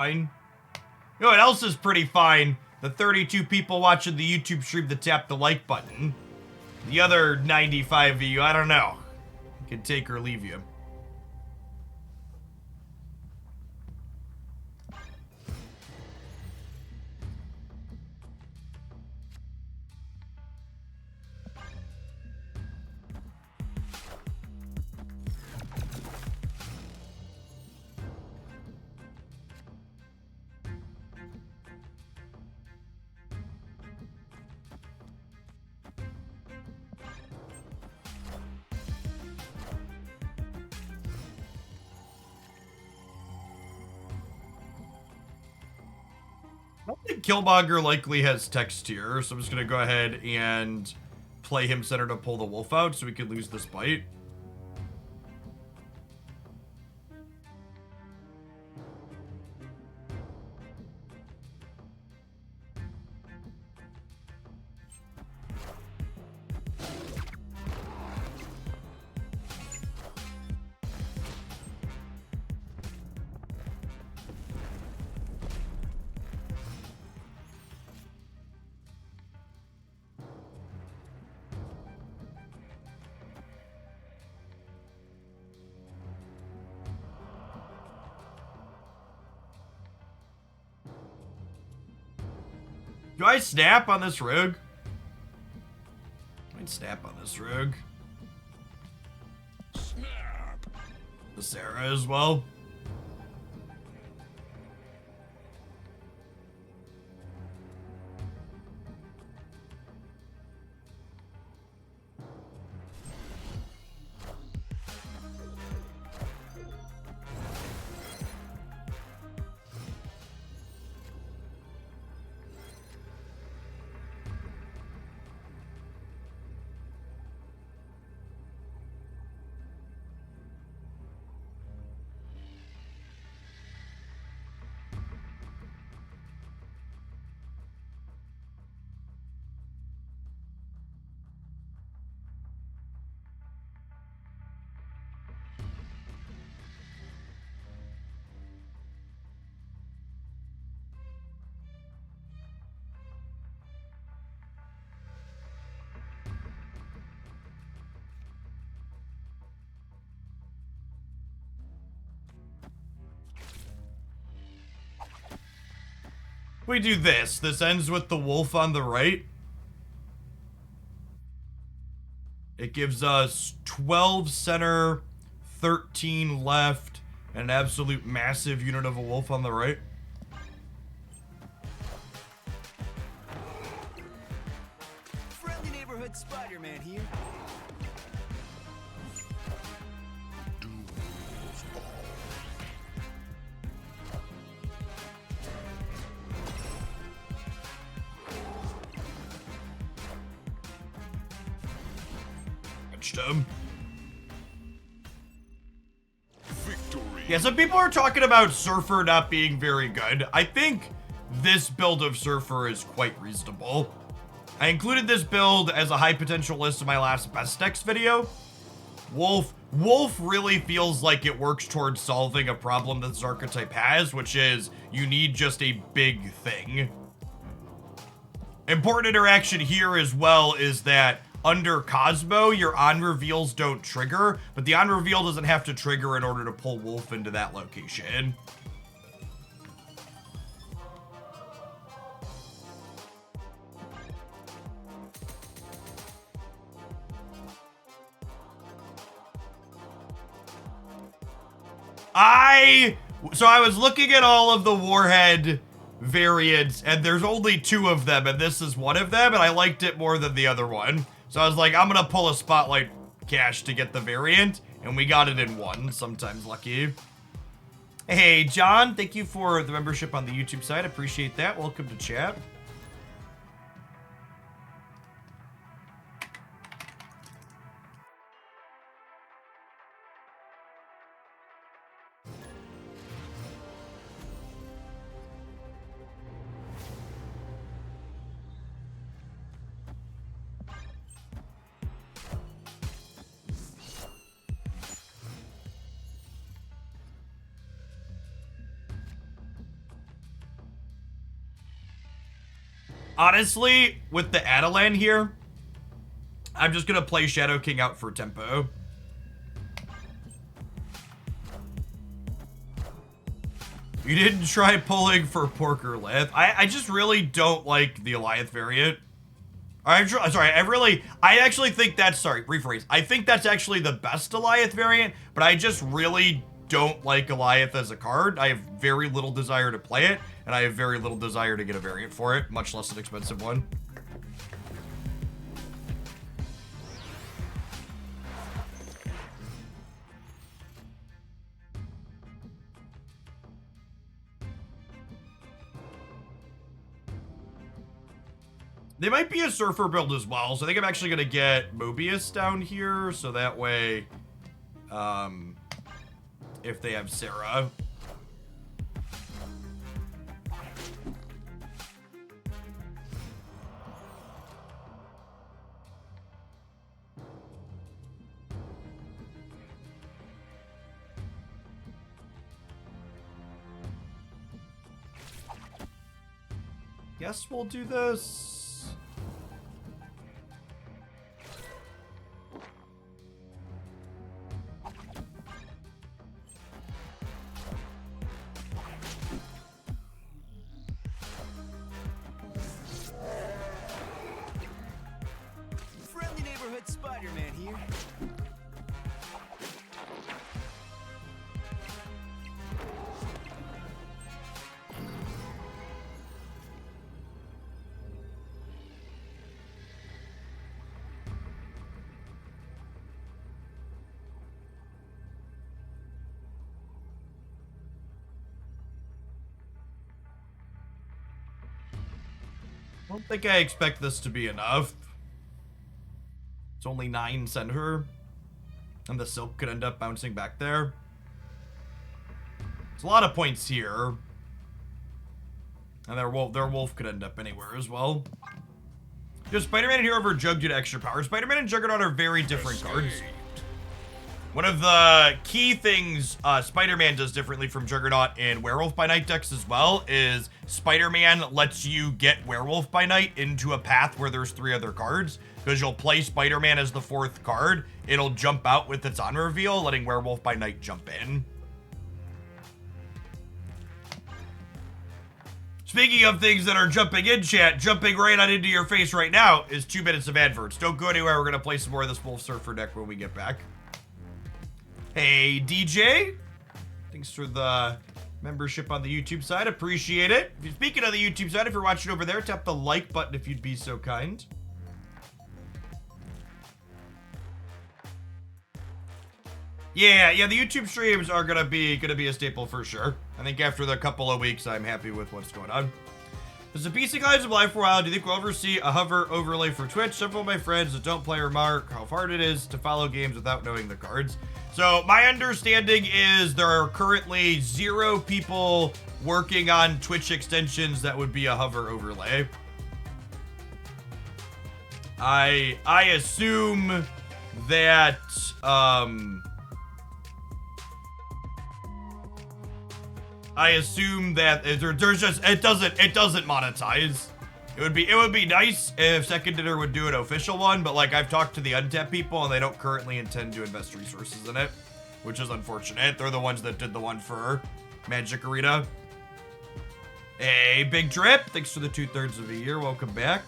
Fine. You know what else is pretty fine? The 32 people watching the YouTube stream that tapped the like button. The other 95 of you, I don't know. I can take or leave you. I think Killmonger likely has text here, so I'm just gonna go ahead and play him center to pull the wolf out so we can lose this bite. Do I snap on this rogue? I'd snap on this rogue. Snap. The Sera as well. We do this. This ends with the wolf on the right. It gives us 12 center, 13 left, and an absolute massive unit of a wolf on the right. Friendly neighborhood Spider-Man here. Him. Yeah, some people are talking about Surfer not being very good. I think this build of Surfer is quite reasonable. I included this build as a high potential list in my last best decks video. Wolf really feels like it works towards solving a problem that this archetype has, which is you need just a big thing. Important interaction here as well is that under Cosmo, your on-reveals don't trigger, but the on-reveal doesn't have to trigger in order to pull Wolf into that location. So I was looking at all of the Warhead variants, and there's only 2 of them, and this is one of them, and I liked it more than the other one. So I was like, I'm gonna pull a Spotlight cache to get the variant, and we got it in 1, sometimes lucky. Hey, John, thank you for the membership on the YouTube side. Appreciate that. Welcome to chat. Honestly, with the Adelan here, I'm just gonna play Shadow King out for tempo. You didn't try pulling for Porker Lith. I just really don't like the Eliath variant. I actually think that's, rephrase. I think that's actually the best Eliath variant, but I just really don't like Eliath as a card. I have very little desire to play it, and I have very little desire to get a variant for it, much less an expensive one. They might be a Surfer build as well, so I think I'm actually going to get Mobius down here, so that way, if they have Sera. Guess we'll do this. Friendly neighborhood Spider-Man here. I don't think I expect this to be enough. It's only 9 center. And the Silk could end up bouncing back there. It's a lot of points here. And their wolf could end up anywhere as well. Does Spider-Man here over Jug due to extra power? Spider-Man and Juggernaut are very different cards. One of the key things Spider-Man does differently from Juggernaut and Werewolf by Night decks as well is Spider-Man lets you get Werewolf by Night into a path where there's 3 other cards. Because you'll play Spider-Man as the 4th card. It'll jump out with its on reveal, letting Werewolf by Night jump in. Speaking of things that are jumping in, chat, jumping right on into your face right now is 2 minutes of adverts. Don't go anywhere. We're going to play some more of this Wolf Surfer deck when we get back. Hey, DJ. Thanks for the membership on the YouTube side. Appreciate it. Speaking of the YouTube side, if you're watching over there, tap the like button if you'd be so kind. Yeah, the YouTube streams are gonna be a staple for sure. I think after the couple of weeks, I'm happy with what's going on. Does the PC guys have live for a while? Do you think we'll ever see a hover overlay for Twitch? Several of my friends that don't play remark how hard it is to follow games without knowing the cards. So my understanding is there are currently 0 people working on Twitch extensions that would be a hover overlay. I assume that there's just it doesn't monetize. It would be nice if Second Dinner would do an official one, but like I've talked to the Untap people and they don't currently intend to invest resources in it, which is unfortunate. They're the ones that did the one for Magic Arena. Hey, Big Drip, thanks for the 2/3 of a year. Welcome back.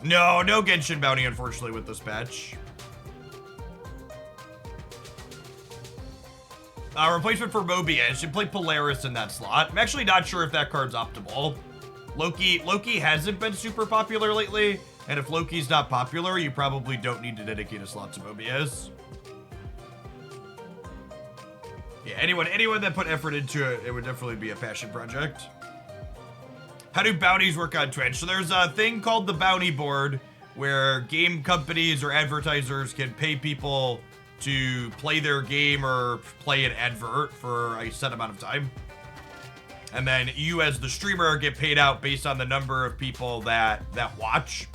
No Genshin bounty, unfortunately, with this patch. Replacement for Mobius. Should play Polaris in that slot. I'm actually not sure if that card's optimal. Loki hasn't been super popular lately, and if Loki's not popular, you probably don't need to dedicate a slot to Mobius. Yeah, anyone that put effort into it, it would definitely be a passion project. How do bounties work on Twitch? So there's a thing called the bounty board where game companies or advertisers can pay people to play their game or play an advert for a set amount of time. And then you as the streamer get paid out based on the number of people that watch.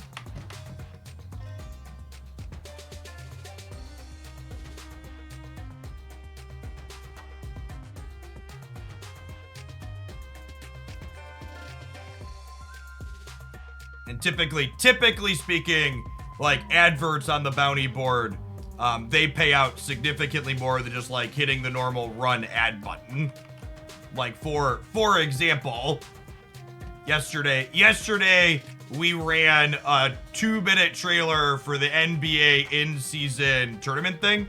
And typically speaking, like adverts on the bounty board, they pay out significantly more than just like hitting the normal run ad button. Like for example, yesterday we ran a 2-minute trailer for the NBA in-season tournament thing.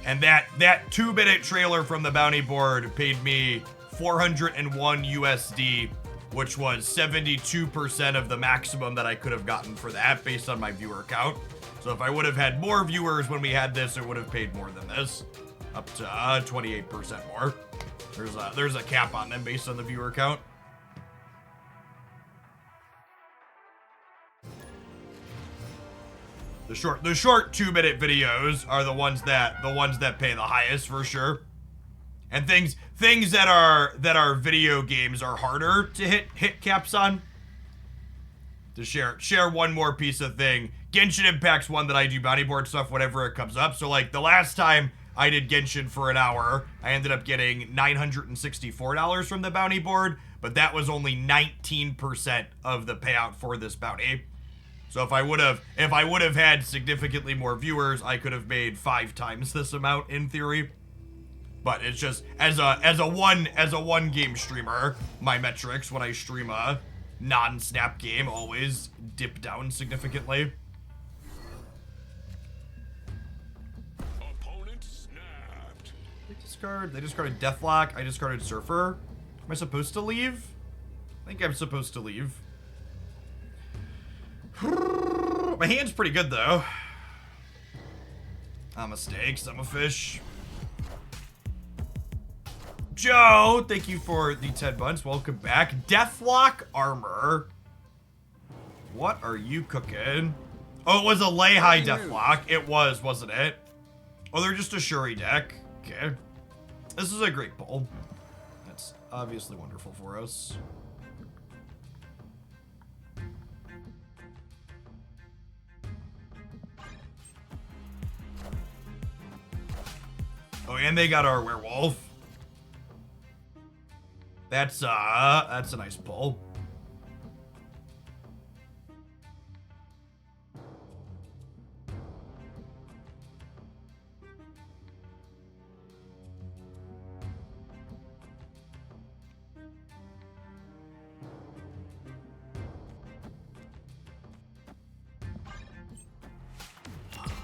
And that 2-minute trailer from the bounty board paid me 401 USD, which was 72% of the maximum that I could have gotten for that based on my viewer count. So if I would have had more viewers when we had this, it would have paid more than this, up to 28% more. There's a cap on them based on the viewer count. The short 2-minute videos are the ones that pay the highest for sure. And things that are video games are harder to hit caps on. To share one more piece of thing, Genshin Impact's one that I do bounty board stuff whenever it comes up. So like the last time I did Genshin for an hour, I ended up getting $964 from the bounty board, but that was only 19% of the payout for this bounty. So if I would have had significantly more viewers, I could have made 5 times this amount in theory. But it's just as a one game streamer, my metrics when I stream a non-snap game always dip down significantly. Opponent snapped. They discarded Deathlock. I discarded Surfer. Am I supposed to leave? I think I'm supposed to leave. My hand's pretty good though. I'm a steak, I'm a fish. Joe, thank you for the 10 months. Welcome back. Deathlock armor. What are you cooking? Oh, it was a lay high Deathlock. It was, wasn't it? Oh, they're just a Shuri deck. Okay. This is a great pull. That's obviously wonderful for us. Oh, and they got our werewolf. That's a nice pull.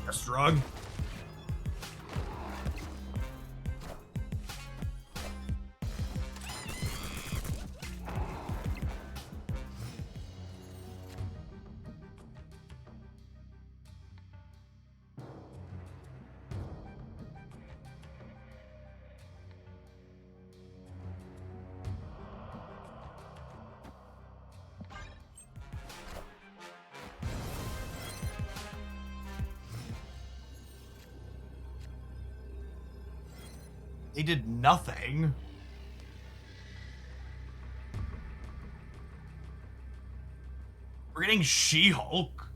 That's strong. They did nothing. We're getting She-Hulk.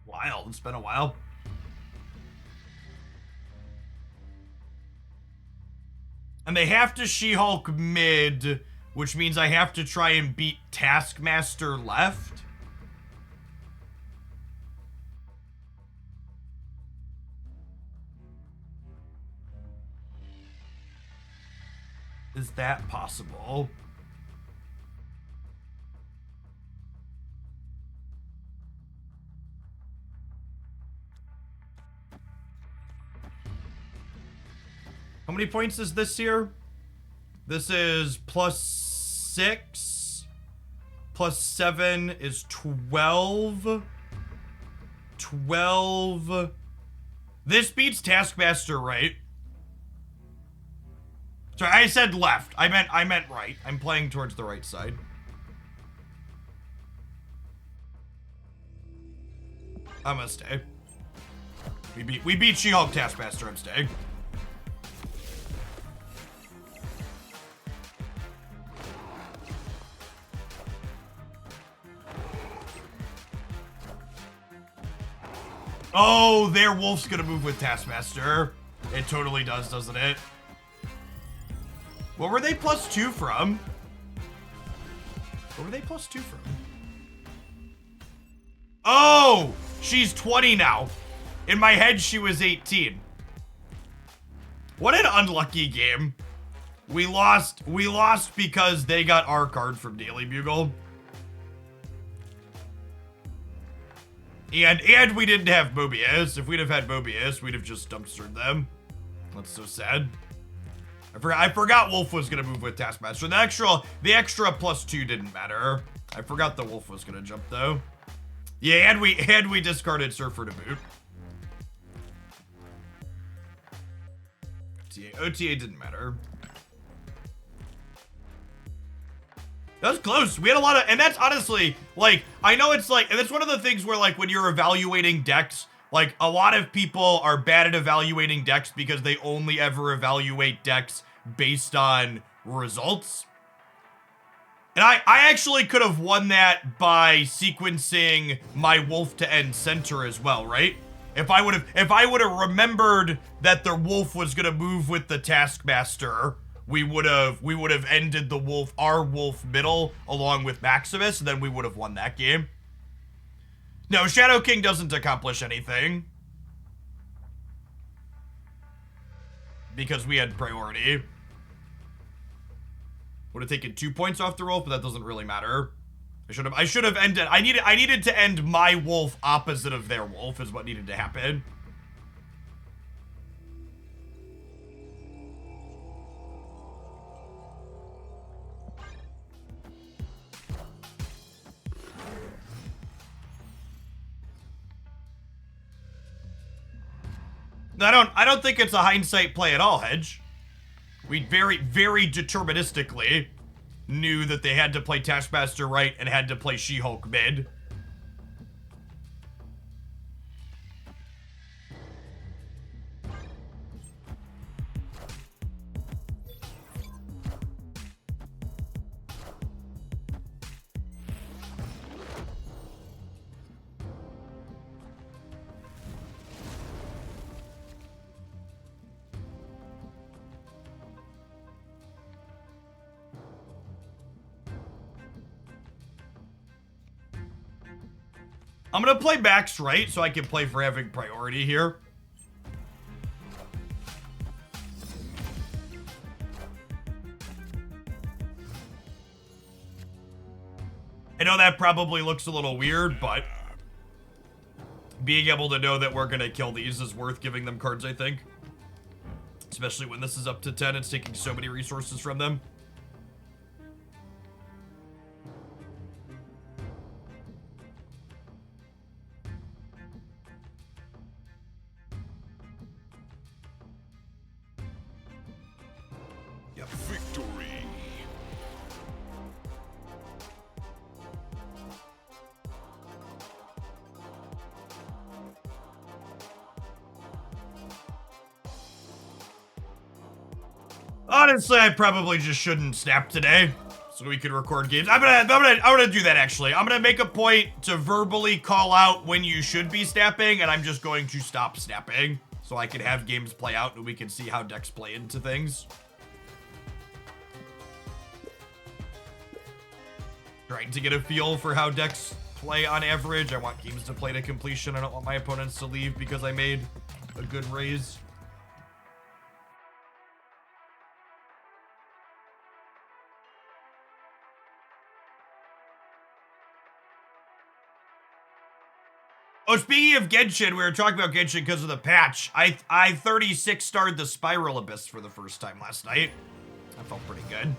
Wild. It's been a while. And they have to She-Hulk mid, which means I have to try and beat Taskmaster left. Is that possible? How many points is this here? This is +6. +7 is 12. 12. This beats Taskmaster, right? Sorry, I said left. I meant right. I'm playing towards the right side. I'm gonna stay. We beat She-Hulk Taskmaster. I'm staying. Oh, their wolf's gonna move with Taskmaster. It totally does, doesn't it? What were they +2 from? Where were they +2 from? Oh, she's 20 now. In my head, she was 18. What an unlucky game. We lost because they got our card from Daily Bugle. And we didn't have Mobius. If we'd have had Mobius, we'd have just dumpstered them. That's so sad. I forgot Wolf was gonna move with Taskmaster. The extra +2 didn't matter. I forgot the Wolf was gonna jump though. Yeah, and we discarded Surfer to boot. OTA didn't matter. That was close. We had a lot of, and that's honestly, like, I know it's like, and that's one of the things where, like, when you're evaluating decks, like, a lot of people are bad at evaluating decks because they only ever evaluate decks based on results. And I actually could have won that by sequencing my Wolf to end center as well, right? If I would have remembered that the Wolf was gonna move with the Taskmaster, we would have ended the our Wolf middle along with Maximus, and then we would have won that game. No, Shadow King doesn't accomplish anything. Because we had priority. Would have taken 2 points off the roll, but that doesn't really matter. I should have ended. I needed to end my Wolf opposite of their Wolf is what needed to happen. I don't think it's a hindsight play at all, Hedge. We very, very deterministically knew that they had to play Taskmaster right and had to play She-Hulk mid. I'm gonna play Max right so I can play for having priority here. I know that probably looks a little weird, but being able to know that we're gonna kill these is worth giving them cards, I think. Especially when this is up to 10, it's taking so many resources from them. Victory. Honestly, I probably just shouldn't snap today, so we can record games. I'm gonna do that actually. I'm gonna make a point to verbally call out when you should be snapping, and I'm just going to stop snapping so I can have games play out and we can see how decks play into things. Trying to get a feel for how decks play on average. I want games to play to completion. I don't want my opponents to leave because I made a good raise. Oh, speaking of Genshin, we were talking about Genshin because of the patch. I 36 starred the Spiral Abyss for the first time last night. That felt pretty good.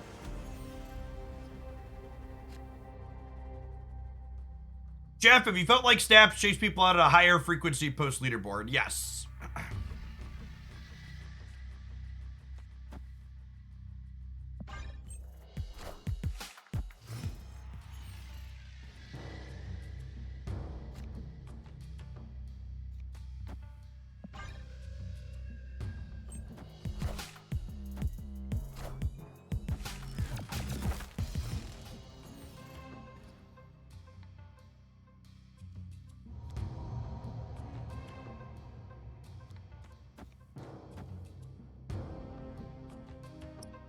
Jeff, have you felt like snaps chase people out at a higher frequency post leaderboard? Yes.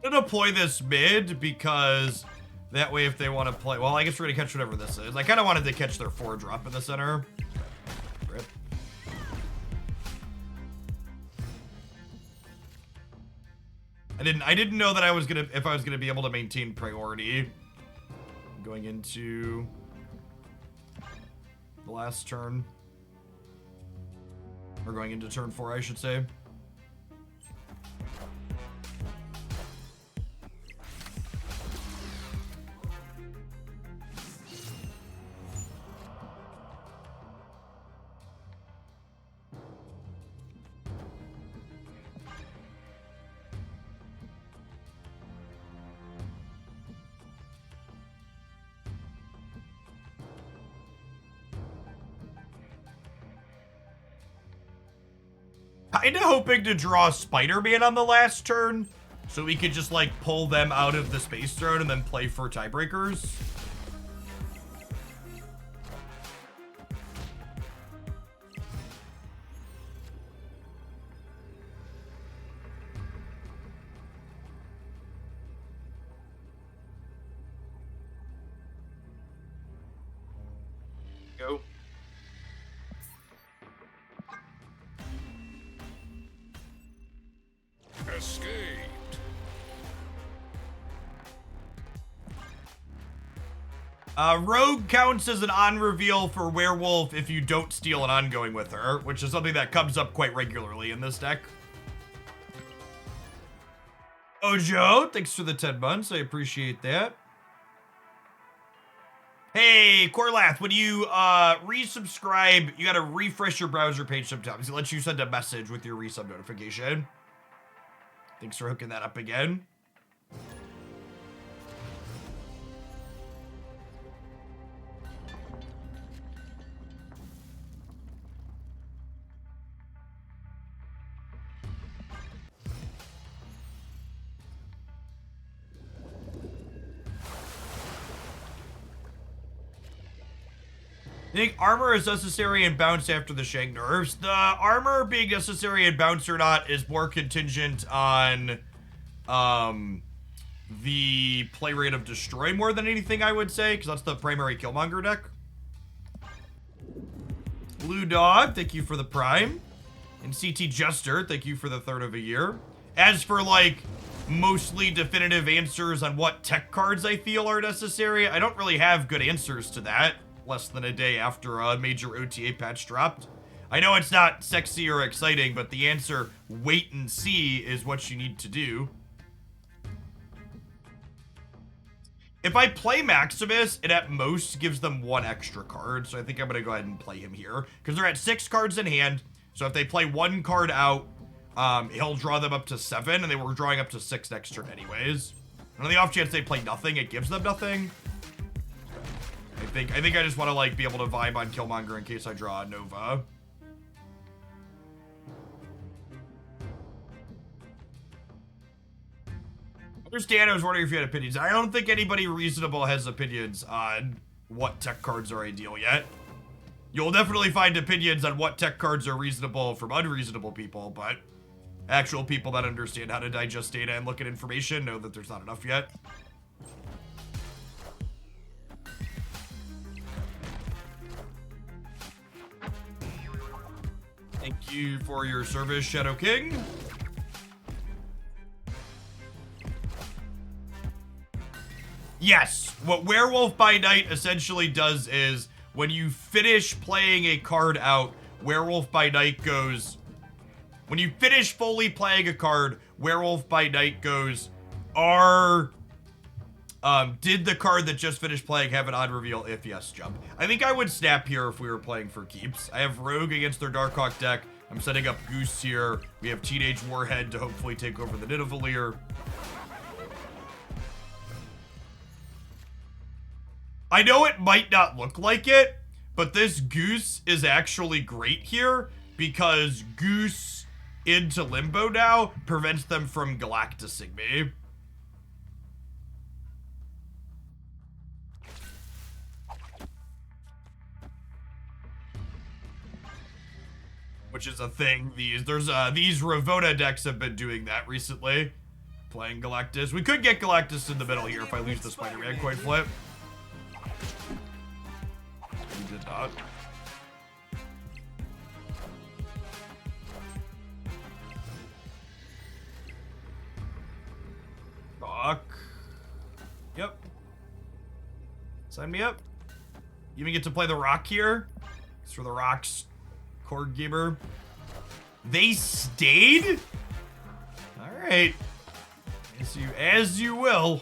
I'm gonna deploy this mid because That way, if they want to play... Well, I guess we're going to catch whatever this is. I kind of wanted to catch their 4-drop in the center. Rip. I didn't know that I was going to... If I was going to be able to maintain priority. Going into... the last turn. Or going into turn 4, I should say. Kinda hoping to draw Spider-Man on the last turn, so we could just, like, pull them out of the Space Throne and then play for tiebreakers. Go. Escaped. Rogue counts as an on-reveal for Werewolf if you don't steal an ongoing with her, which is something that comes up quite regularly in this deck. Ojo, thanks for the 10 months. I appreciate that. Hey, Corlath, when you resubscribe, you gotta refresh your browser page sometimes. It lets you send a message with your resub notification. Thanks for hooking that up again. I think armor is necessary and bounce after the Shank nerfs. The armor being necessary and bounce or not is more contingent on the play rate of Destroy more than anything, I would say, because that's the primary Killmonger deck. Blue Dog, thank you for the Prime. And CT Jester, thank you for the 3rd of a year. As for, like, mostly definitive answers on what tech cards I feel are necessary, I don't really have good answers to that. Less than a day after a major OTA patch dropped. I know it's not sexy or exciting, but the answer, wait and see, is what you need to do. If I play Maximus, it at most gives them 1 extra card, so I think I'm going to go ahead and play him here. Because they're at 6 cards in hand, so if they play 1 card out, he'll draw them up to 7, and they were drawing up to 6 next turn anyways. And on the off chance they play nothing, it gives them nothing. I think I just want to, like, be able to vibe on Killmonger in case I draw a Nova. Understand, I was wondering if you had opinions. I don't think anybody reasonable has opinions on what tech cards are ideal yet. You'll definitely find opinions on what tech cards are reasonable from unreasonable people, but actual people that understand how to digest data and look at information know that there's not enough yet. Thank you for your service, Shadow King. Yes, what Werewolf by Night essentially does is when you finish playing a card out, Werewolf by Night goes... When you finish fully playing a card, Werewolf by Night goes, did the card that just finished playing have an odd reveal? If yes, jump. I think I would snap here if we were playing for keeps. I have Rogue against their Darkhawk deck. I'm setting up Goose here. We have Teenage Warhead to hopefully take over the Nidavellir. I know it might not look like it, but this Goose is actually great here because Goose into Limbo now prevents them from Galactusing me. Which is a thing. These Ravona decks have been doing that recently. playing Galactus. We could get Galactus in the middle here if I lose the Spider-Man coin flip. We did not. Fuck. Yep. Sign me up. You even get to play the Rock here. It's for the Rock's Cord Gamer. They stayed? Alright. As you will.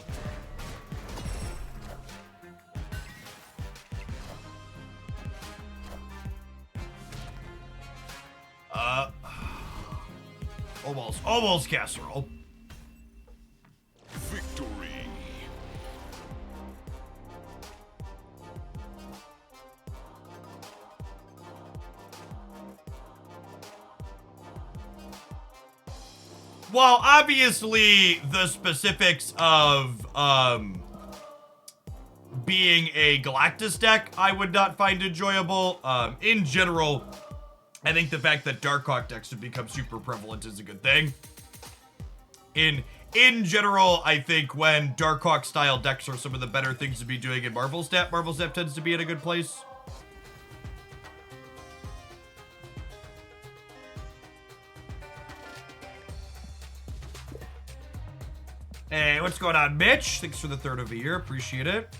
Almost casserole. Victory. While obviously the specifics of being a Galactus deck I would not find enjoyable, in general, I think the fact that Darkhawk decks have become super prevalent is a good thing. In general, I think when Darkhawk style decks are some of the better things to be doing in Marvel Snap tends to be in a good place. Hey, what's going on, Mitch? Thanks for the third of the year. Appreciate it.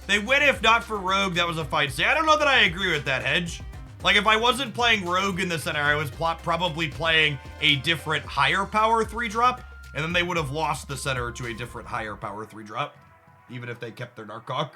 They win if not for Rogue. That was a fight. See, I don't know that I agree with that, Hedge. Like, if I wasn't playing Rogue in the center, I was probably playing a different higher power 3-drop, and then they would have lost the center to a different higher power 3-drop, even if they kept their Darkhawk.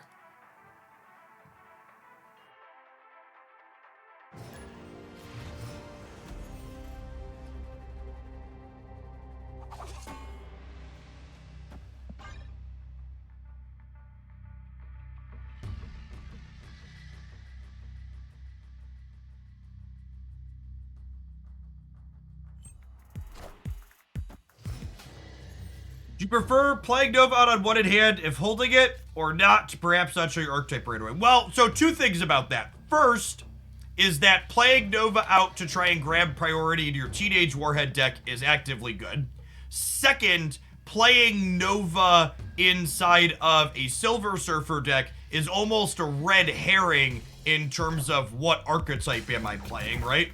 Do you prefer playing Nova out on one in hand if holding it, or not to perhaps not show your archetype right away? Well, so two things about that. First is that playing Nova out to try and grab priority in your Teenage Warhead deck is actively good. Second, playing Nova inside of a Silver Surfer deck is almost a red herring in terms of what archetype am I playing, right?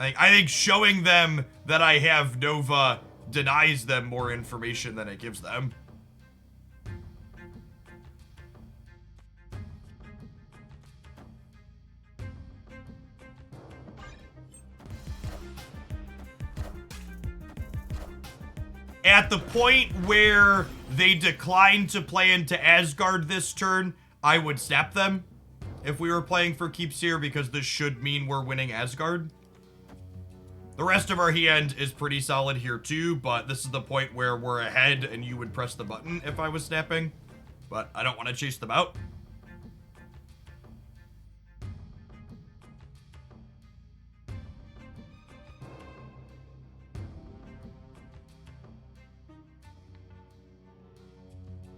I think showing them that I have Nova denies them more information than it gives them. At the point where they decline to play into Asgard this turn, I would snap them if we were playing for keeps here, because this should mean we're winning Asgard. The rest of our hand is pretty solid here too, but this is the point where we're ahead and you would press the button if I was snapping. But I don't want to chase them out.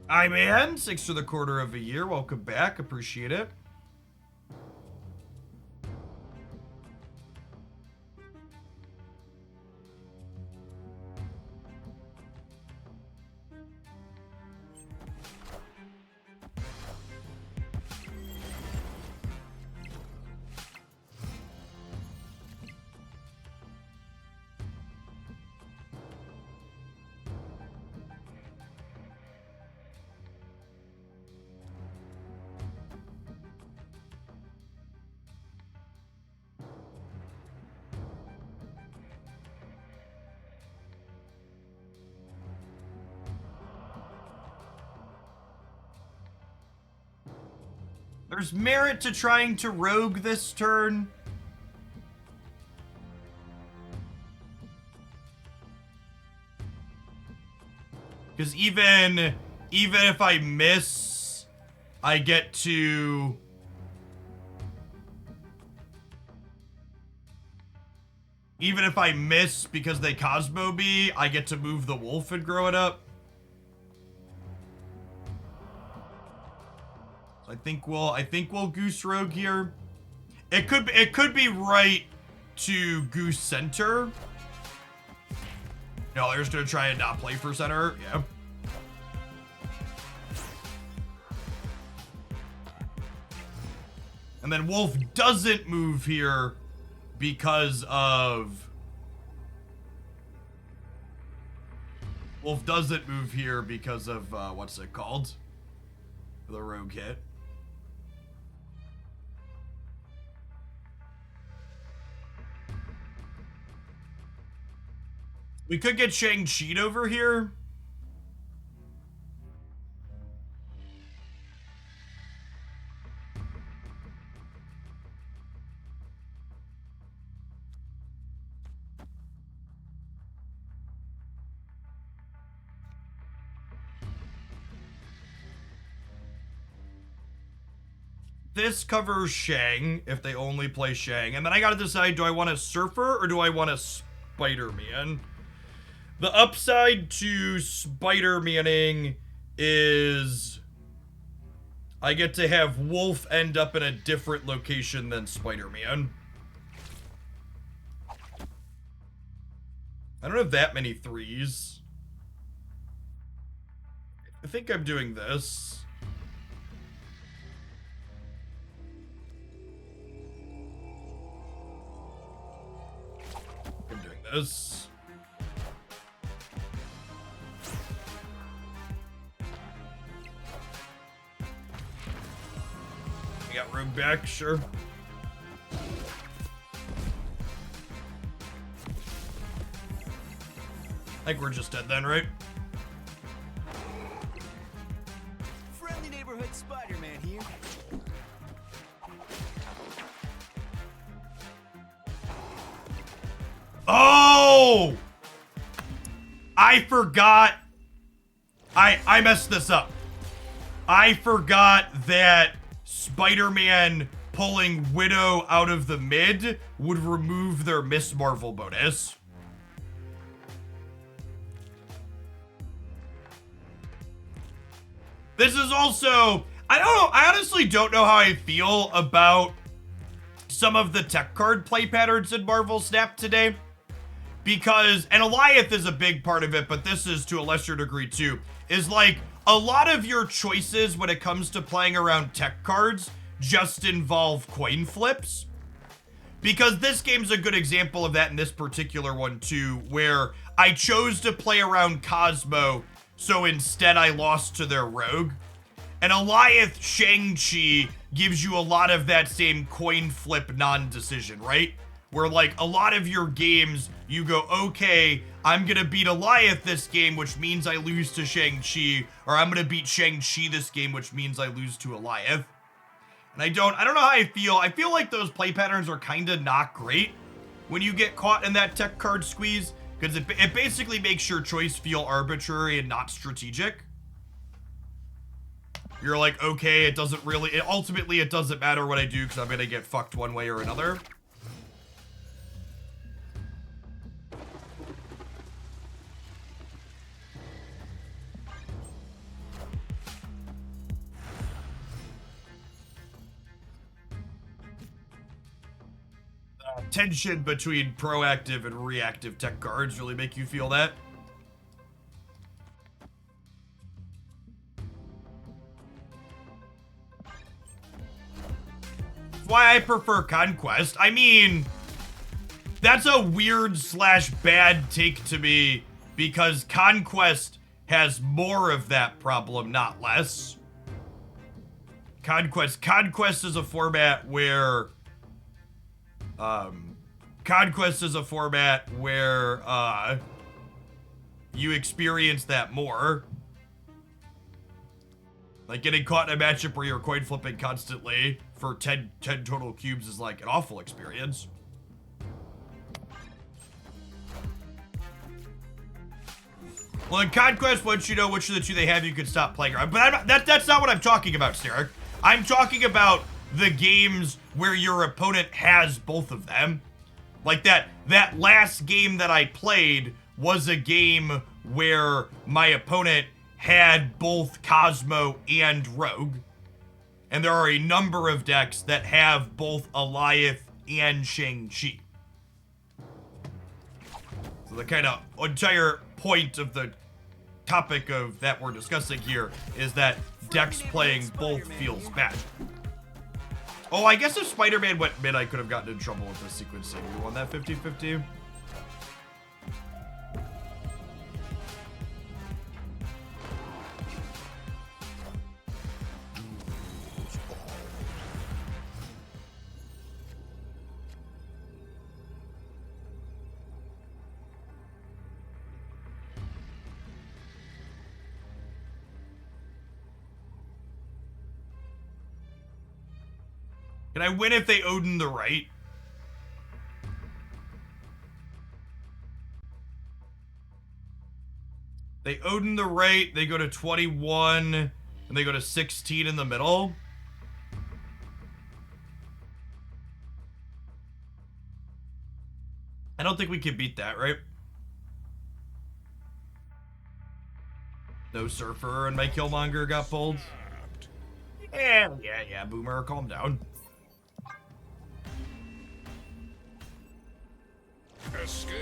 Hi, man. Thanks for the quarter of a year. Welcome back. Appreciate it. There's merit to trying to rogue this turn. Because even if I miss, I get to... Even if I miss because they Cosmo me, I get to move the wolf and grow it up. I think we'll Goose Rogue here. It could be right to goose center. No, they're just gonna try and not play for center. Yeah. And then Wolf doesn't move here because of... Wolf doesn't move here because of, what's it called? The rogue hit. We could get Shang-Chi over here. This covers Shang, if they only play Shang. And then I gotta decide, do I want a Surfer or do I want a Spider-Man? The upside to Spider-Manning is... I get to have Wolf end up in a different location than Spider-Man. I don't have that many threes. I think I'm doing this. I'm doing this. We got room back, sure. I think we're just dead then, right? Friendly neighborhood Spider-Man here. Oh! I forgot. I messed this up. I forgot that Spider-Man pulling Widow out of the mid would remove their Miss Marvel bonus. This is also, I don't know, I honestly don't know how I feel about some of the tech card play patterns in Marvel Snap today. Because, and Eliath is a big part of it, but this is to a lesser degree too, is like a lot of your choices when it comes to playing around tech cards just involve coin flips. Because this game's a good example of that in this particular one too, where I chose to play around Cosmo, so instead I lost to their rogue. And Eliath Shang-Chi gives you a lot of that same coin flip non-decision, right? Where like a lot of your games, you go, okay, I'm gonna beat Eliath this game, which means I lose to Shang-Chi, or I'm gonna beat Shang-Chi this game, which means I lose to Eliath. And I don't know how I feel. I feel like those play patterns are kind of not great when you get caught in that tech card squeeze, because it basically makes your choice feel arbitrary and not strategic. You're like, okay, it doesn't really, ultimately it doesn't matter what I do because I'm gonna get fucked one way or another. Tension between proactive and reactive tech cards really make you feel that. That's why I prefer Conquest. I mean, that's a weird / bad take to me because Conquest has more of that problem, not less. Conquest is a format where you experience that more. Like getting caught in a matchup where you're coin flipping constantly for 10 total cubes is like an awful experience. Well, in Conquest, once you know which of the two they have, you can stop playing around. But that's not what I'm talking about, Sera. I'm talking about the games where your opponent has both of them. Like that last game that I played was a game where my opponent had both Cosmo and Rogue. And there are a number of decks that have both Eliath and Shang-Chi. So the kind of entire point of the topic of that we're discussing here is that decks playing both feels bad. Oh, I guess if Spider-Man went mid, I could have gotten in trouble with this sequencing. We won that 50-50. Can I win if they Odin the right? They Odin the right, they go to 21, and they go to 16 in the middle. I don't think we can beat that, right? No Surfer and my Killmonger got pulled. Yeah, Boomer, calm down. Escaped.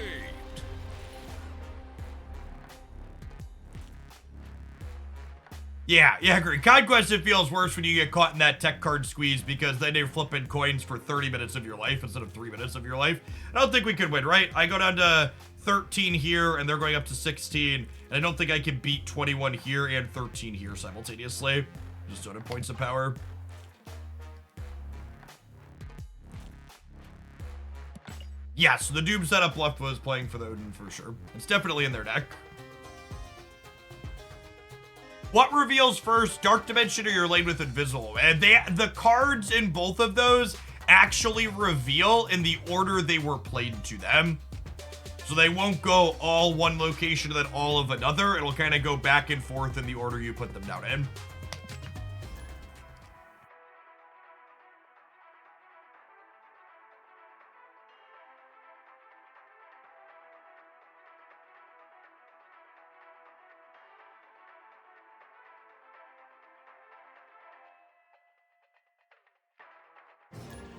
Yeah, I agree. Conquest, it feels worse when you get caught in that tech card squeeze because then you're flipping coins for 30 minutes of your life instead of 3 minutes of your life. I don't think we could win, right? I go down to 13 here and they're going up to 16. And I don't think I can beat 21 here and 13 here simultaneously. Just don't have points of power. Yes, the Doom setup left was playing for the Odin for sure. It's definitely in their deck. What reveals first, Dark Dimension or your lane with Invisible? And the cards in both of those actually reveal in the order they were played to them. So they won't go all one location and then all of another. It'll kind of go back and forth in the order you put them down in.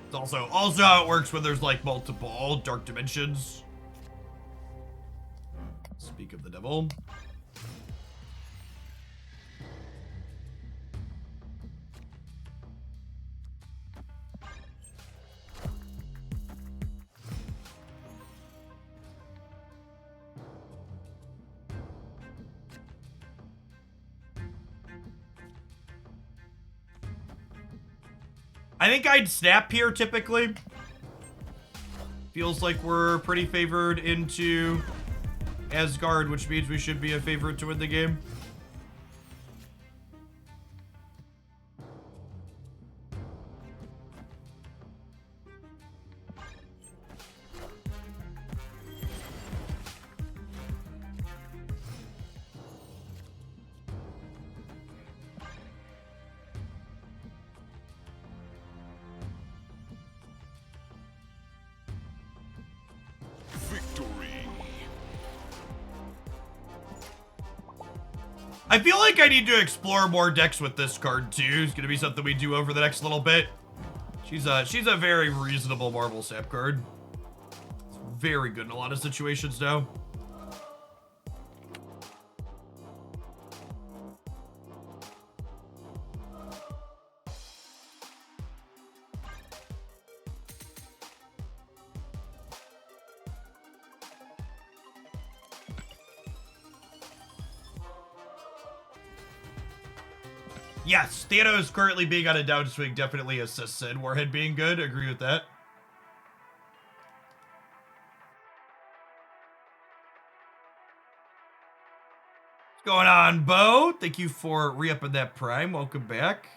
It's also how it works when there's like multiple dark dimensions. Speak of the devil. I think I'd snap here typically. Feels like we're pretty favored into Asgard, which means we should be a favorite to win the game. I feel like I need to explore more decks with this card too. It's gonna be something we do over the next little bit. She's a very reasonable Marvel Sap card. It's very good in a lot of situations now. Yes, Thanos currently being on a downswing definitely assists in. Warhead being good, agree with that. What's going on, Bo? Thank you for re-upping that prime. Welcome back.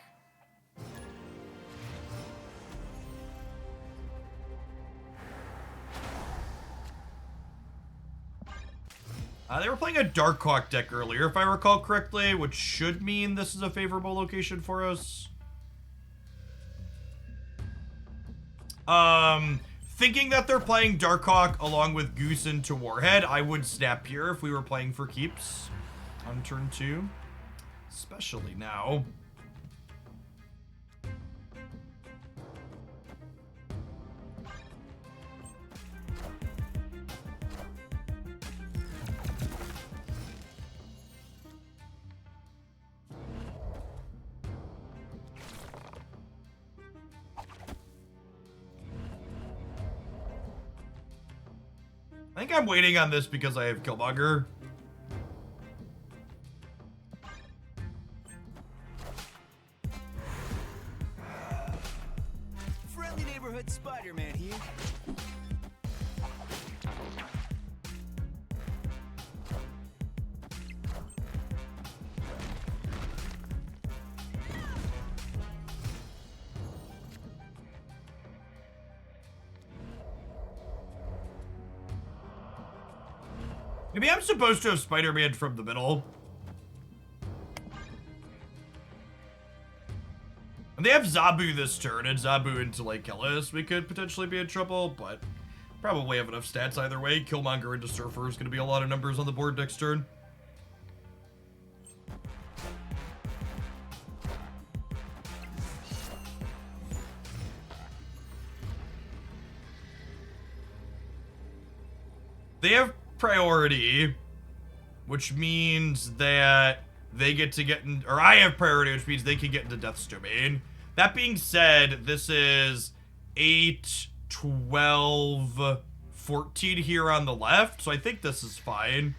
They were playing a Darkhawk deck earlier, if I recall correctly, which should mean this is a favorable location for us. Thinking that they're playing Darkhawk along with Goose into Warhead, I would snap here if we were playing for keeps on turn 2. Especially now. I think I'm waiting on this because I have Killmonger. Friendly neighborhood Spider-Man here. Maybe I'm supposed to have Spider-Man from the middle. And they have Zabu this turn, and Zabu into, like, Kellis. We could potentially be in trouble, but probably have enough stats either way. Killmonger into Surfer is going to be a lot of numbers on the board next turn. They have priority, which means that they get to get in, or I have priority, which means they can get into Death's Domain. That being said, this is 8, 12, 14 here on the left, so I think this is fine.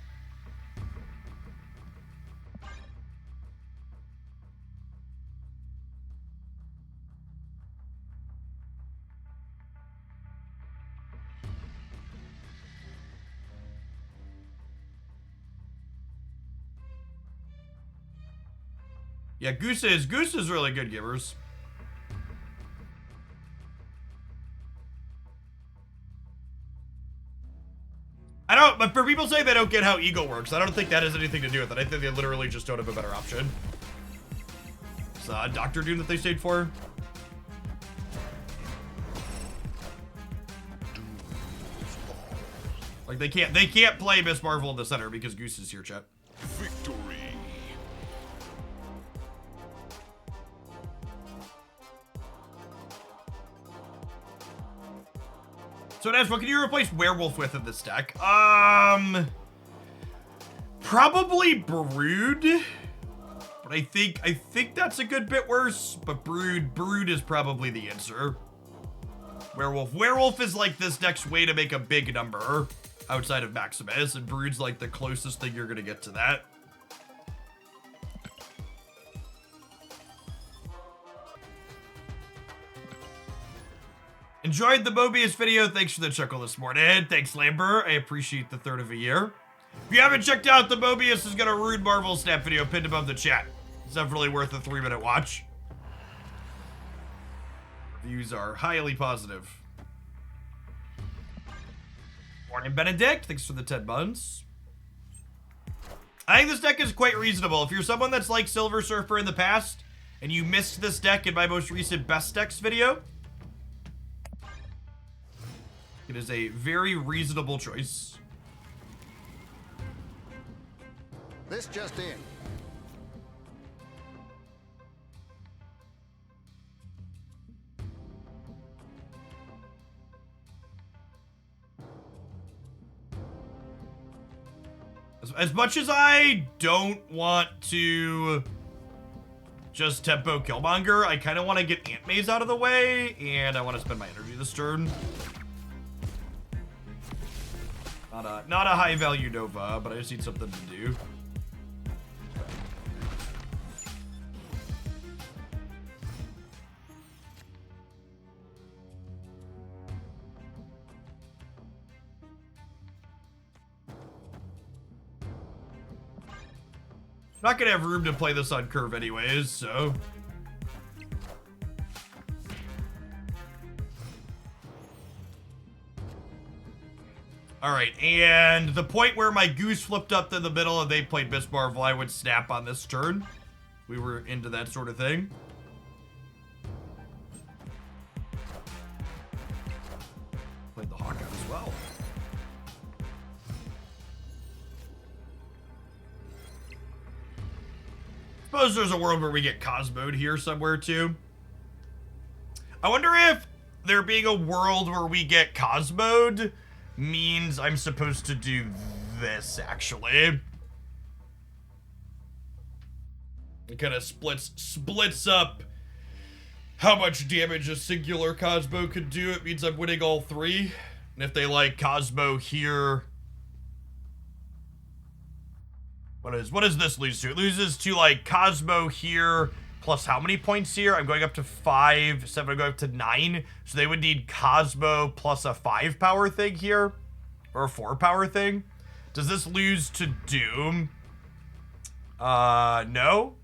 Yeah, Goose is really good, Givers. I don't, but for people saying they don't get how Eagle works, I don't think that has anything to do with it. I think they literally just don't have a better option. It's Doctor Doom that they stayed for. Like they can't play Miss Marvel in the center because Goose is here, chat. Victory. So Nash, what can you replace Werewolf with in this deck? Probably Brood. But I think that's a good bit worse. But Brood is probably the answer. Werewolf is like this deck's way to make a big number outside of Maximus, and Brood's like the closest thing you're gonna get to that. Enjoyed the Mobius video. Thanks for the chuckle this morning. Thanks, Lambert. I appreciate the third of a year. If you haven't checked out the Mobius is gonna ruin Marvel snap video pinned above the chat. It's definitely worth a 3-minute watch. Reviews are highly positive. Morning, Benedict. Thanks for the 10 months. I think this deck is quite reasonable. If you're someone that's like Silver Surfer in the past, and you missed this deck in my most recent best decks video, it is a very reasonable choice. This just in. As much as I don't want to just tempo Killmonger, I kind of want to get Ant Maze out of the way, and I want to spend my energy this turn. Not a high value Nova, but I just need something to do. Not gonna have room to play this on curve anyways, so. All right, and the point where my Goose flipped up to the middle and they played Miss Marvel, I would snap on this turn. We were into that sort of thing. Played the Hawk out as well. Suppose there's a world where we get Cosmo'd here somewhere too. I wonder if there being a world where we get Cosmo'd means I'm supposed to do this, actually. It kind of splits up how much damage a singular Cosmo could do. It means I'm winning all three. And if they like Cosmo here... What does this lose to? It loses to, like, Cosmo here, plus how many points here? I'm going up to 5, 7, I'm going up to 9. So they would need Cosmo plus a 5 power thing here. Or a 4 power thing. Does this lose to Doom? No.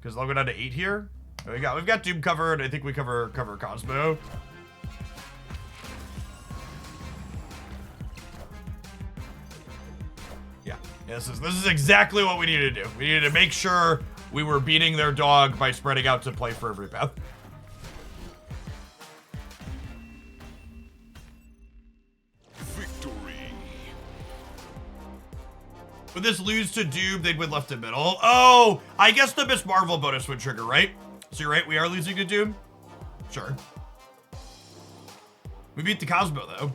Because I'll go down to 8 here. We've got Doom covered. I think we cover Cosmo. Yeah. This is exactly what we needed to do. We needed to make sure we were beating their dog by spreading out to play for every path. Victory. Would this lose to Doom? They'd win left and middle. Oh, I guess the Miss Marvel bonus would trigger, right? So you're right, we are losing to Doom? Sure. We beat the Cosmo, though.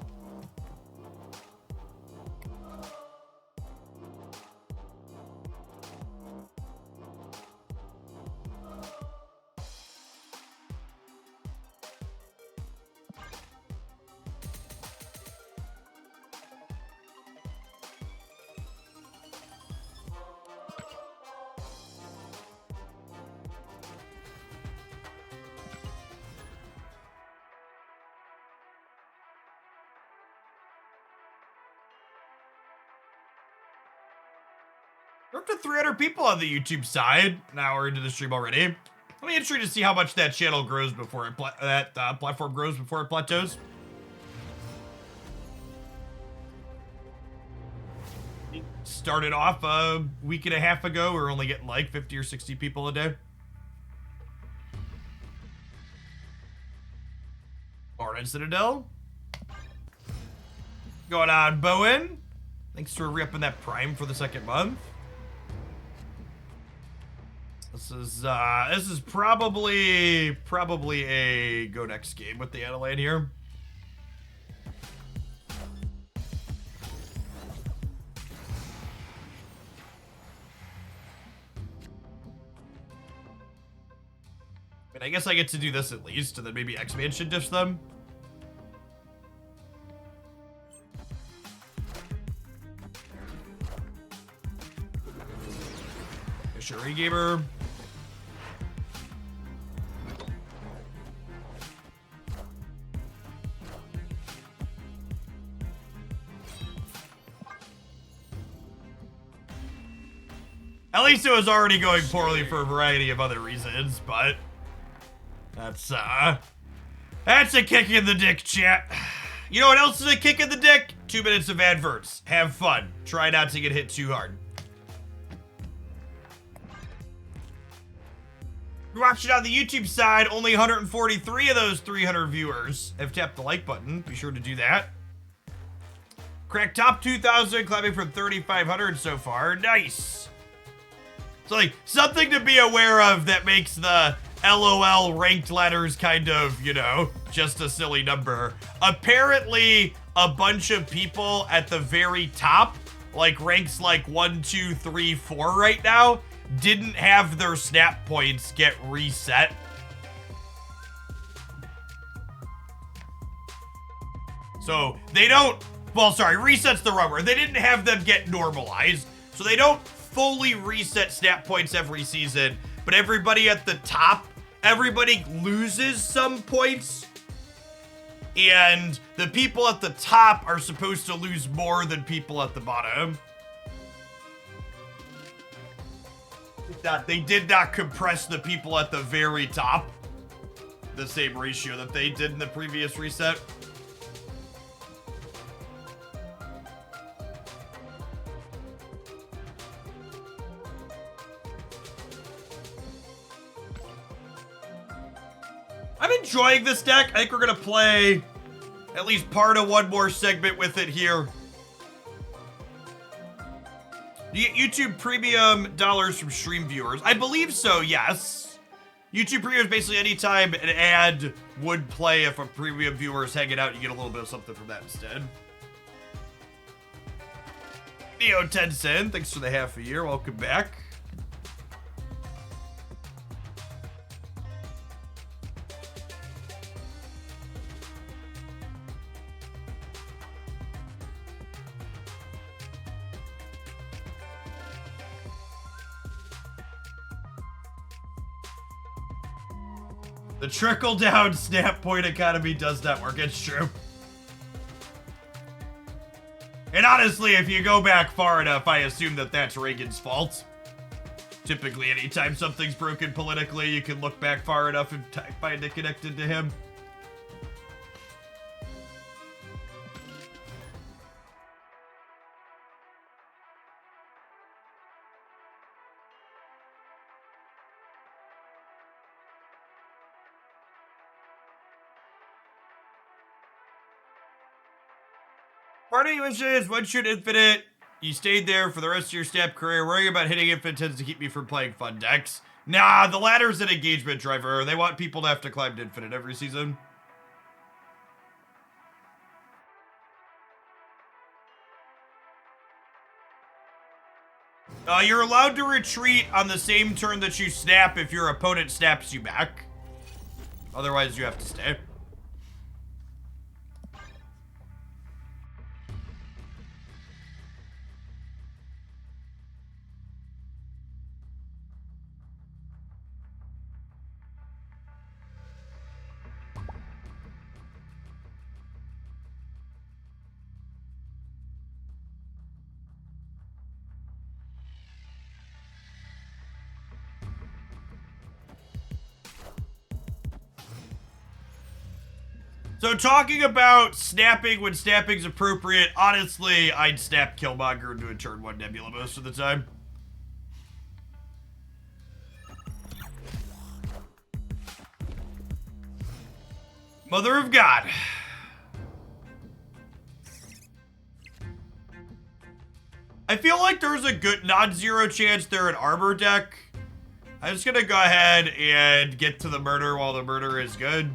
We're up to 300 people on the YouTube side. Now we're into the stream already. Let me interested to see how much that channel grows before it platform grows before it plateaus. Started off a week and a half ago. We were only getting like 50 or 60 people a day. Morning, Citadel. Going on, Bowen. Thanks for re-upping that Prime for the second month. This is probably a go next game with the Adelaide here. I guess I get to do this at least, and then maybe X-Man should dish them. Shuri Gamer. At least it was already going poorly for a variety of other reasons, but that's a kick in the dick, chat. You know what else is a kick in the dick? 2 minutes of adverts. Have fun. Try not to get hit too hard. You're watching on the YouTube side, only 143 of those 300 viewers have tapped the like button. Be sure to do that. Cracked top 2,000, climbing from 3,500 so far. Nice. So, like, something to be aware of that makes the LOL ranked letters kind of, you know, just a silly number. Apparently, a bunch of people at the very top, like ranks like 1, 2, 3, 4 right now, didn't have their snap points get reset. So they don't, well, sorry, reset's the wrong word. They didn't have them get normalized. So they don't fully reset snap points every season, but everybody at the top, everybody loses some points. And the people at the top are supposed to lose more than people at the bottom. They did not compress the people at the very top the same ratio that they did in the previous reset. I'm enjoying this deck. I think we're gonna play at least part of one more segment with it here. You get YouTube Premium dollars from stream viewers. I believe so, yes. YouTube Premium is basically anytime an ad would play if a premium viewer is hanging out, you get a little bit of something from that instead. Neo Tensen, thanks for the half a year. Welcome back. The trickle-down snap point economy does not work. It's true. And honestly, if you go back far enough, I assume that that's Reagan's fault. Typically, anytime something's broken politically, you can look back far enough and find it connected to him. Party wishes, one shoot infinite. You stayed there for the rest of your snap career. Worrying about hitting infinite tends to keep me from playing fun decks. Nah, the ladder's an engagement driver. They want people to have to climb to infinite every season. You're allowed to retreat on the same turn that you snap if your opponent snaps you back. Otherwise, you have to stay. So talking about snapping when snapping's appropriate, honestly, I'd snap Killmonger into a turn 1 Nebula most of the time. Mother of God. I feel like there's a good non-zero chance they're an armor deck. I'm just gonna go ahead and get to the murder while the murder is good.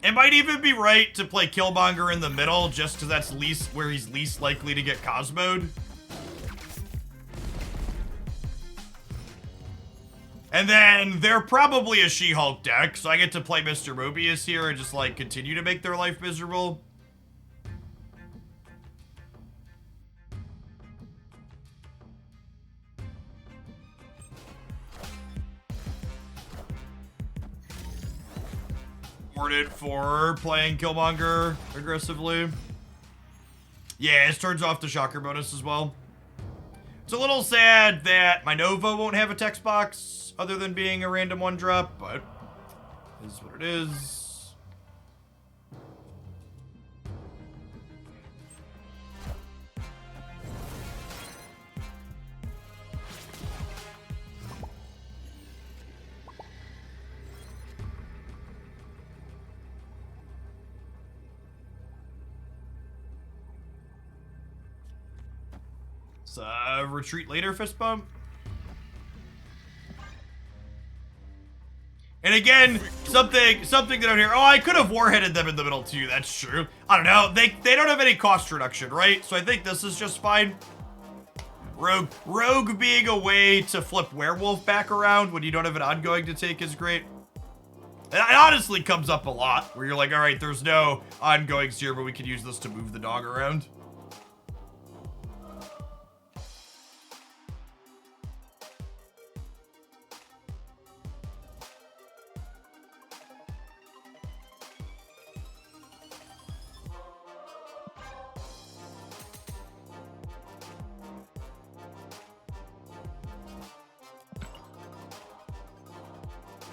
It might even be right to play Killmonger in the middle, just because that's where he's least likely to get Cosmo'd. And then they're probably a She-Hulk deck, so I get to play Mr. Mobius here and just like continue to make their life miserable. Rewarded for playing Killmonger aggressively. Yeah, it turns off the Shocker bonus as well. It's a little sad that my Nova won't have a text box other than being a random 1-drop, but it is what it is. Retreat later fist bump. And again, something that I'm here. Oh, I could have warheaded them in the middle too. That's true. I don't know. They don't have any cost reduction, right? So I think this is just fine. Rogue being a way to flip werewolf back around when you don't have an ongoing to take is great. And it honestly comes up a lot where you're like, all right, there's no ongoings here, but we can use this to move the dog around.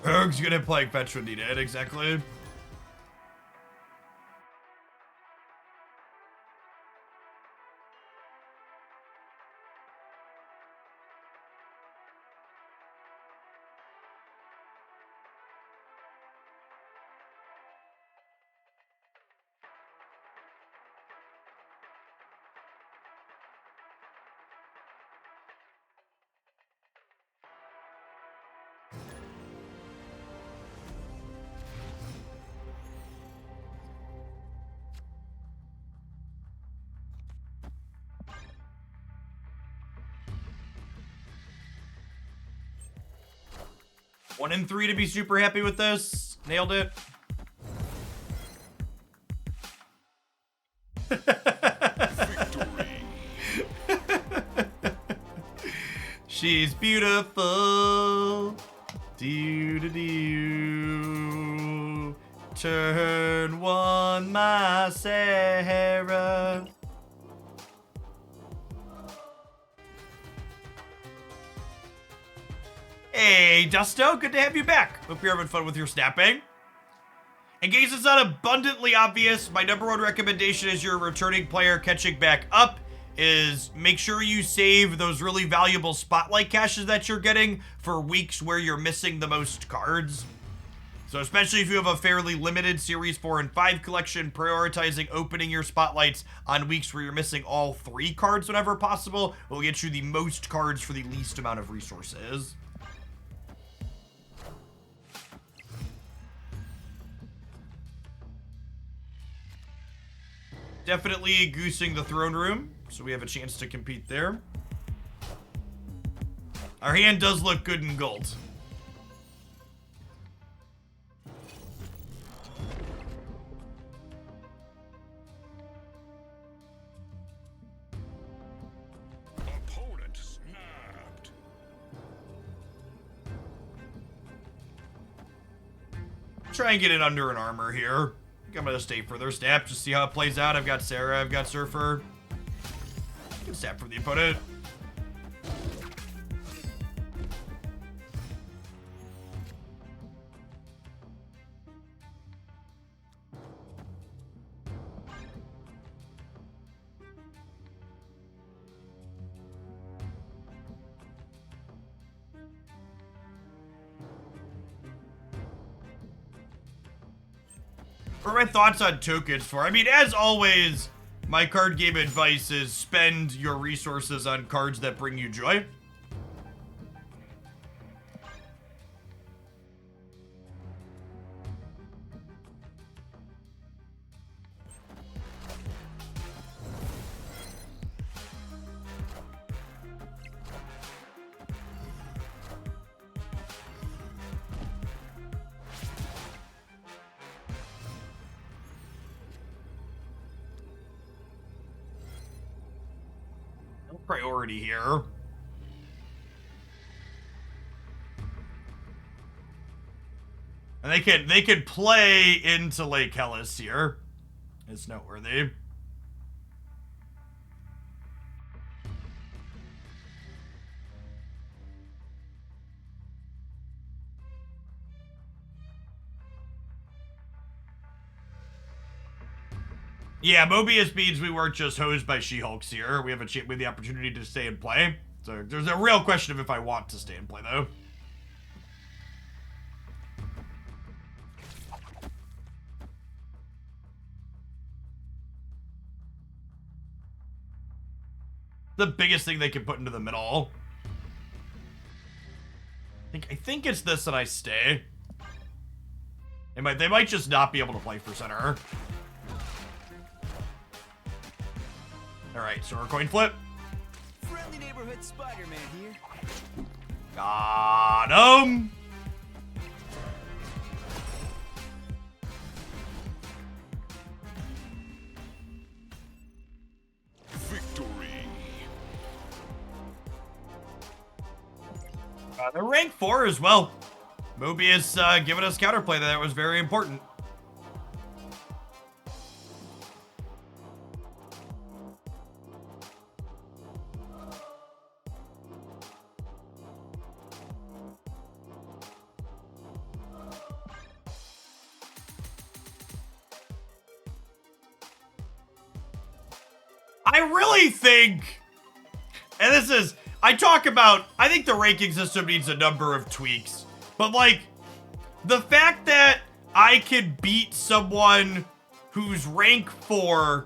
Rogue's gonna play fetch when needed, exactly. One in 3 to be super happy with this. Nailed it. She's beautiful. Do do do. Turn one, my Sera. Hey, Dusto, good to have you back. Hope you're having fun with your snapping. In case it's not abundantly obvious, my number one recommendation as you're a returning player catching back up is make sure you save those really valuable spotlight caches that you're getting for weeks where you're missing the most cards. So especially if you have a fairly limited Series 4 and 5 collection, prioritizing opening your spotlights on weeks where you're missing all 3 cards whenever possible will get you the most cards for the least amount of resources. Definitely goosing the throne room, so we have a chance to compete there. Our hand does look good in gold. Opponent snapped. Try and get it under an armor here. I think I'm gonna stay further snap, just see how it plays out. I've got Sera, I've got Surfer. Good snap from the opponent. For my thoughts on tokens for, I mean, as always, my card game advice is spend your resources on cards that bring you joy. Priority here. And they could play into Lake Hellas here. It's noteworthy. Yeah, Mobius means we weren't just hosed by She-Hulks here. We have the opportunity to stay and play. So there's a real question of if I want to stay and play, though. The biggest thing they can put into the middle. I think it's this and I stay. They might just not be able to play for center. Alright, so our coin flip. Friendly neighborhood Spider-Man here. Got him! Victory. They're rank 4 as well. Mobius giving us counterplay that was very important. I really think, and this is, I think the ranking system needs a number of tweaks, but like, the fact that I could beat someone who's rank 4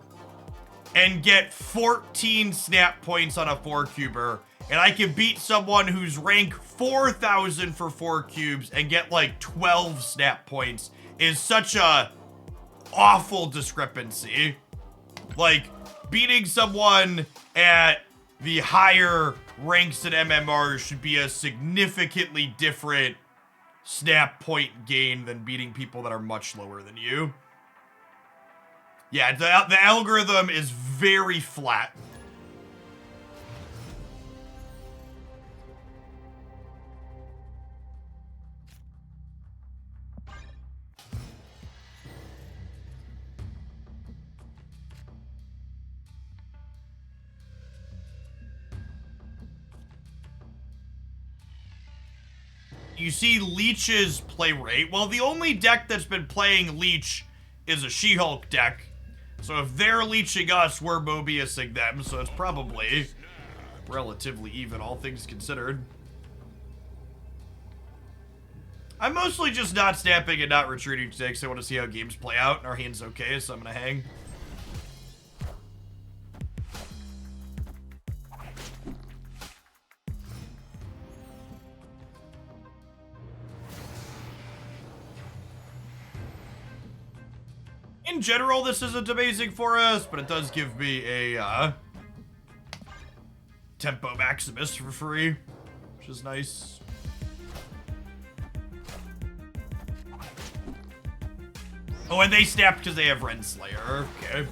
and get 14 snap points on a 4-cuber, and I can beat someone who's rank 4,000 for 4 cubes and get like 12 snap points is such a awful discrepancy. Like, beating someone at the higher ranks in MMR should be a significantly different snap point gain than beating people that are much lower than you. Yeah, the algorithm is very flat. you see Leech's play rate. Well, the only deck that's been playing Leech is a She-Hulk deck. So if they're leeching us, we're Mobiusing them. So it's probably relatively even, all things considered. I'm mostly just not snapping and not retreating today because I want to see how games play out. And our hand's okay, so I'm going to hang. In general, this isn't amazing for us, but it does give me a Tempo Maximus for free, which is nice. Oh, and they snapped because they have Renslayer. Okay.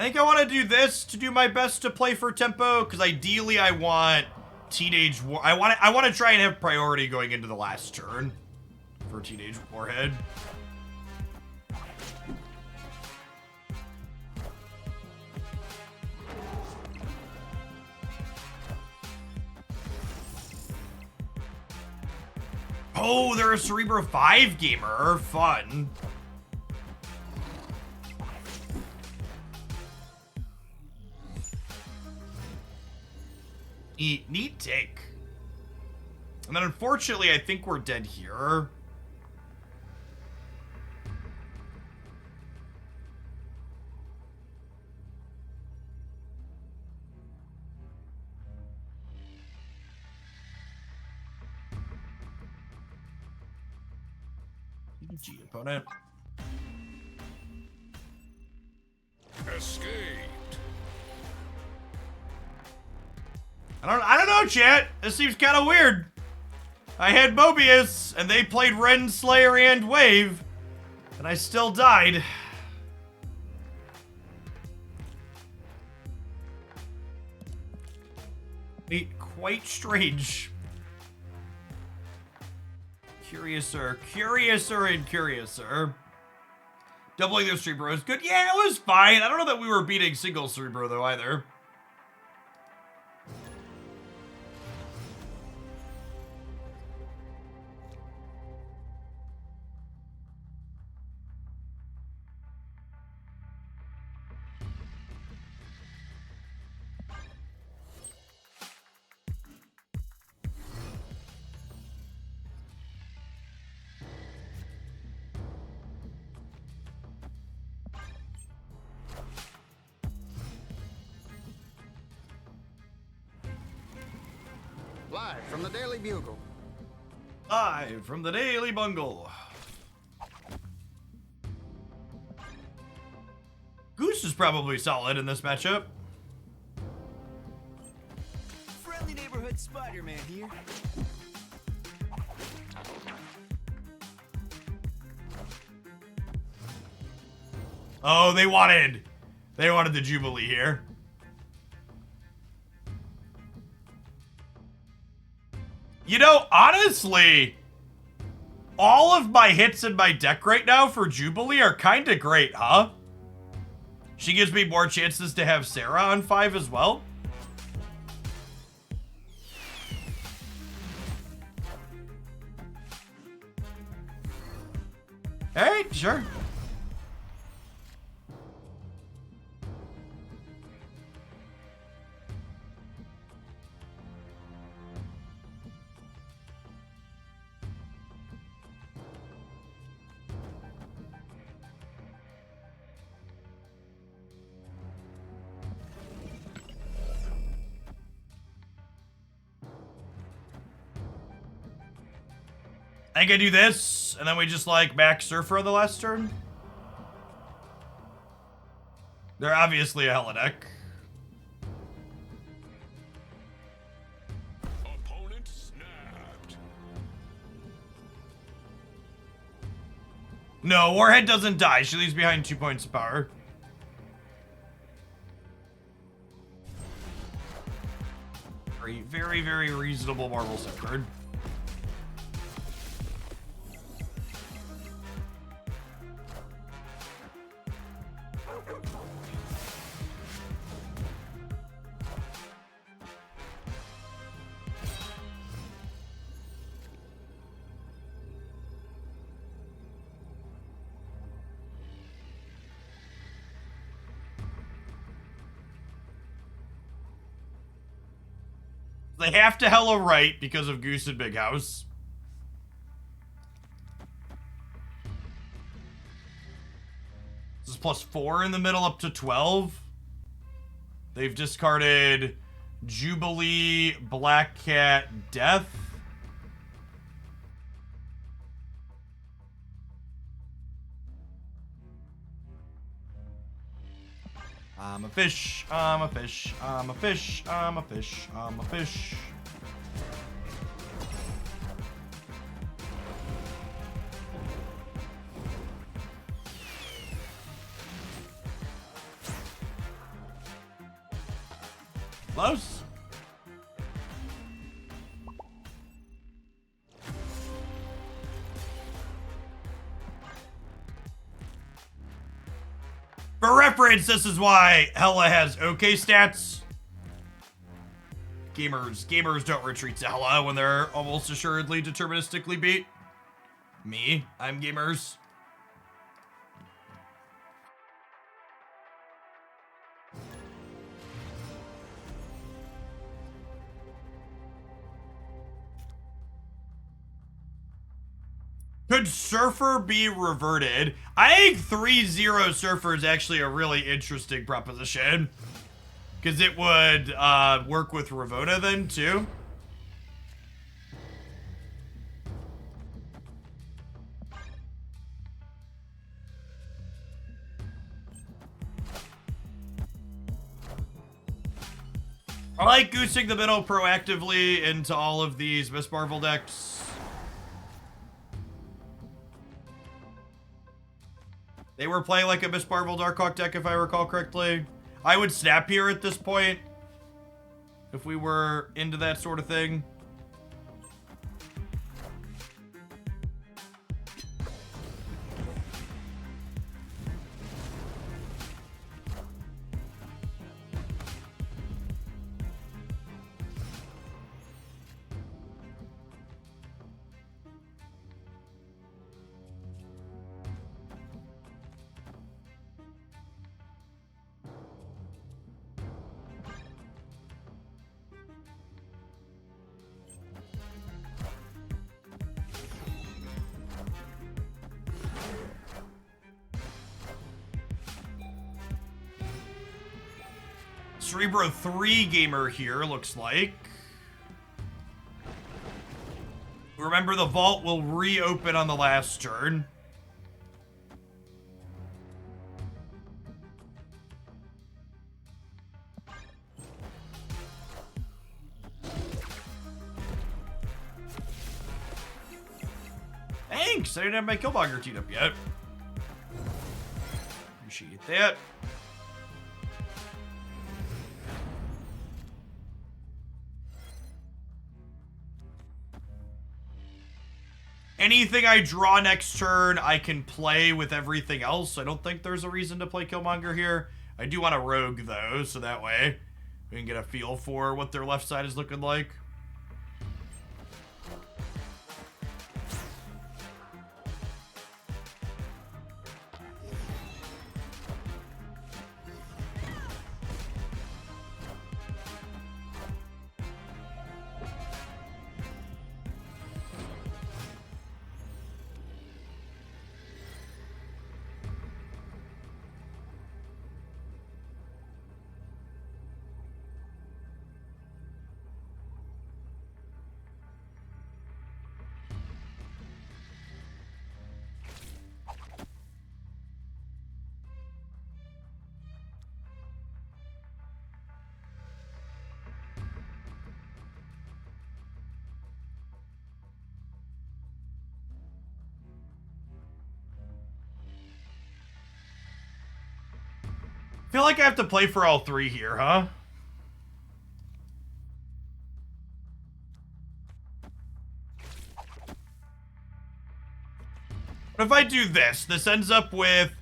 I think I want to do this to do my best to play for tempo, because ideally I want Teenage War. I want to try and have priority going into the last turn for Teenage Warhead. Oh, they're a Cerebro 5 gamer. Fun. Neat take. And then unfortunately, I think we're dead here. GG, opponent. Escaped. I don't know, chat. This seems kind of weird. I had Mobius, and they played Renslayer and Wave, and I still died. Quite strange. Curiouser and curiouser. Doubling their Cerebro is good. Yeah, it was fine. I don't know that we were beating single Cerebro, though, either. Live from the Daily Bugle. Live from the Daily Bungle. Goose is probably solid in this matchup. Friendly neighborhood Spider-Man here. Oh, they wanted the Jubilee here. You know, honestly, all of my hits in my deck right now for Jubilee are kind of great, huh? She gives me more chances to have Sera on 5 as well. Alright, sure. I think I do this, and then we just, like, max Surfer on the last turn. They're obviously a hella deck. No, Warhead doesn't die. She leaves behind 2 points of power. Very, very, very reasonable Marvel set card. They have to hella right because of Goose and Big House. This is +4 in the middle up to 12. They've discarded Jubilee, Black Cat, Death. I'm a fish, I'm a fish, I'm a fish, I'm a fish, I'm a fish. Close. For reference, this is why Hella has okay stats. Gamers don't retreat to Hella when they're almost assuredly deterministically beat. Me, I'm gamers. Could Surfer be reverted? I think 3-0 Surfer is actually a really interesting proposition. Because it would work with Ravona then, too. I like goosing the middle proactively into all of these Miss Marvel decks. They were playing like a Miss Marvel Darkhawk deck, if I recall correctly. I would snap here at this point if we were into that sort of thing. Cerebro 3 gamer here, looks like. Remember, the vault will reopen on the last turn. Thanks! I didn't have my Killmonger teed up yet. Appreciate that. Anything I draw next turn, I can play with everything else. I don't think there's a reason to play Killmonger here. I do want a Rogue, though, so that way we can get a feel for what their left side is looking like. feel like I have to play for all three here, huh? What if I do this? This ends up with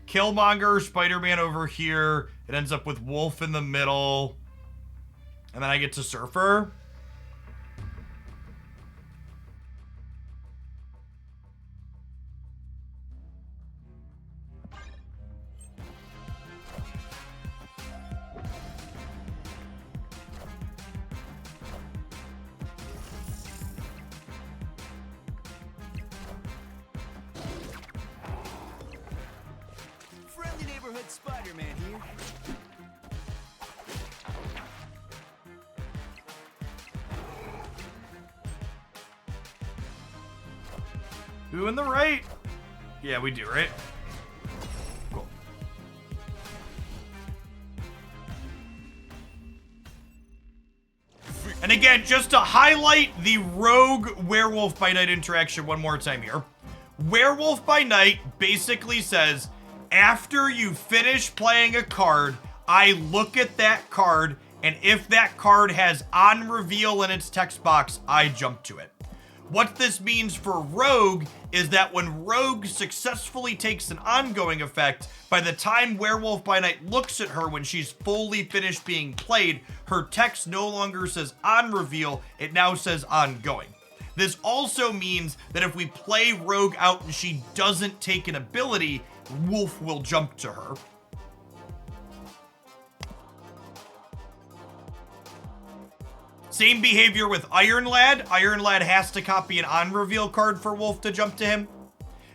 Killmonger, Spider-Man over here. It ends up with Wolf in the middle. And then I get to Surfer. Friendly neighborhood Spider-Man here. Who in the right? Yeah, we do, right? Cool. And again, just to highlight the Rogue Werewolf by Night interaction one more time here. Werewolf by Night basically says, after you finish playing a card, I look at that card, and if that card has on reveal in its text box, I jump to it. What this means for Rogue is that when Rogue successfully takes an ongoing effect, by the time Werewolf by Night looks at her when she's fully finished being played, her text no longer says on reveal, it now says ongoing. This also means that if we play Rogue out and she doesn't take an ability, Wolf will jump to her. Same behavior with Iron Lad. Iron Lad has to copy an on-reveal card for Wolf to jump to him.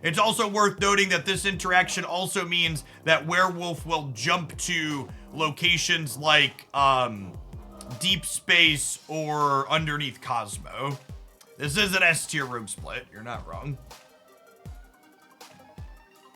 It's also worth noting that this interaction also means that Werewolf will jump to locations like Deep Space or underneath Cosmo. This is an S-tier Rogue split. You're not wrong.